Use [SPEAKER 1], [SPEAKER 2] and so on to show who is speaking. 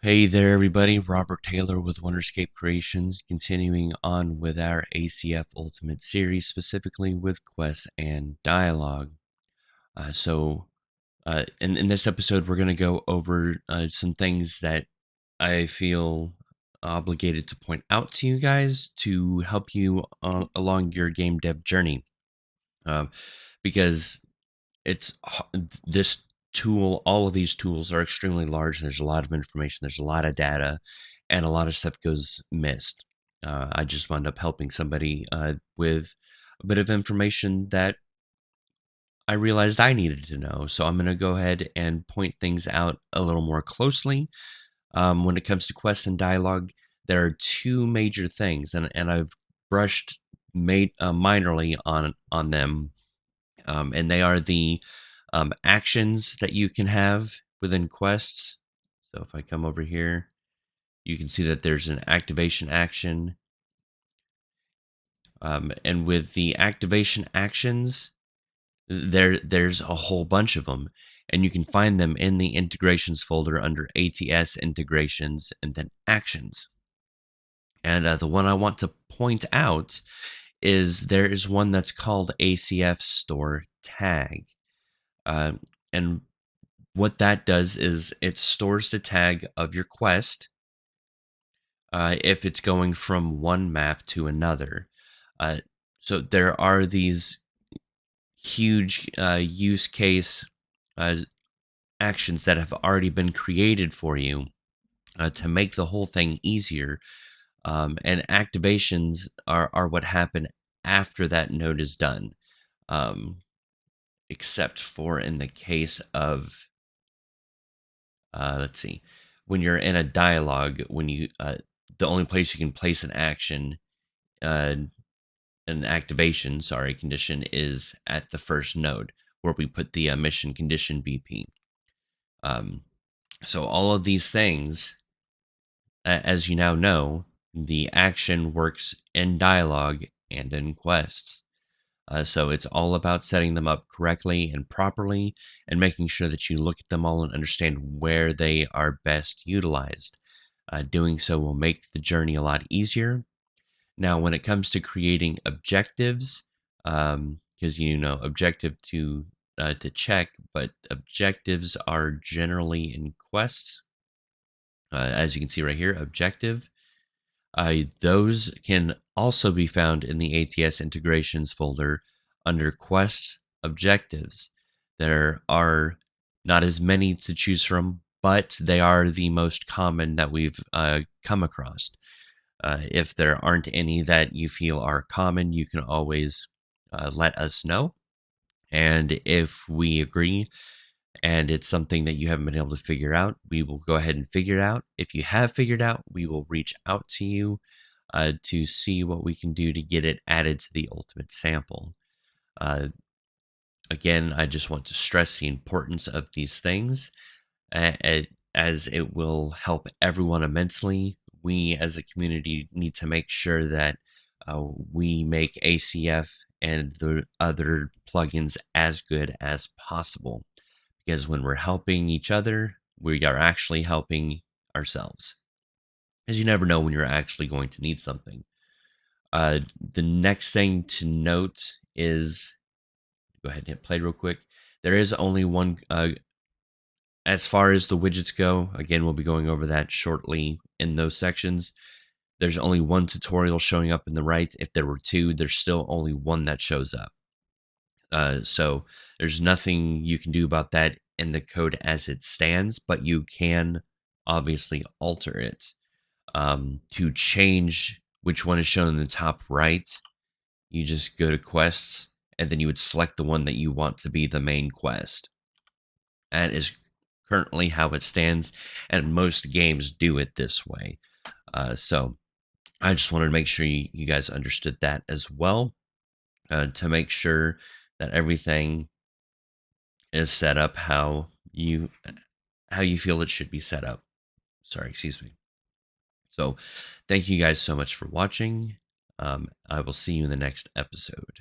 [SPEAKER 1] Hey there, everybody. Robert Taylor with Wonderscape Creations, continuing on with our ACF Ultimate series, specifically with quests and dialogue. In this episode, we're going to go over some things that I feel obligated to point out to you guys to help you along your game dev journey. Um, because it's this tool, all of these tools are extremely large. There's a lot of information, there's a lot of data, and a lot of stuff goes missed. I just wound up helping somebody with a bit of information that I realized I needed to know. So I'm going to go ahead and point things out a little more closely. When it comes to quests and dialogue, there are two major things, and I've brushed minorly on them, and they are the actions that you can have within quests. So if I come over here, you can see that there's an activation action. And with the activation actions, there's a whole bunch of them. And you can find them in the integrations folder under ATS integrations and then actions. And the one I want to point out is there is one that's called ACF store tag. Uh, and what that does is it stores the tag of your quest if it's going from one map to another. Uh, so there are these huge use case uh, actions that have already been created for you to make the whole thing easier. And activations are what happen after that node is done, um, except for in the case of let's see, when you're in a dialogue, when you the only place you can place an action, uh, an activation, sorry, condition is at the first node where we put the mission condition BP. Um, so all of these things, as you now know, the action works in dialogue and in quests. So it's all about setting them up correctly and properly and making sure that you look at them all and understand where they are best utilized. Doing so will make the journey a lot easier. Now, when it comes to creating objectives, because objective to check, but objectives are generally in quests. As you can see right here, objective. Those can also be found in the ATS integrations folder under quests objectives. There are not as many to choose from, but they are the most common that we've come across. If there aren't any that you feel are common, you can always let us know. And if we agree and it's something that you haven't been able to figure out, we will go ahead and figure it out. If you have figured out, we will reach out to you to see what we can do to get it added to the ultimate sample. Uh, Again, I just want to stress the importance of these things as it will help everyone immensely. We as a community need to make sure that we make ACF and the other plugins as good as possible, because when we're helping each other, we are actually helping ourselves, as you never know when you're actually going to need something. The next thing to note is, go ahead and hit play real quick. There is only one, as far as the widgets go. Again, we'll be going over that shortly in those sections. There's only one tutorial showing up in the right. If there were two, there's still only one that shows up. So there's nothing you can do about that in the code as it stands, but you can obviously alter it to change which one is shown in the top right. You just go to quests, and then you would select the one that you want to be the main quest. That is currently how it stands, and most games do it this way. So I just wanted to make sure you guys understood that as well, to make sure that everything is set up how you feel it should be set up. Sorry, excuse me. So thank you guys so much for watching. I will see you in the next episode.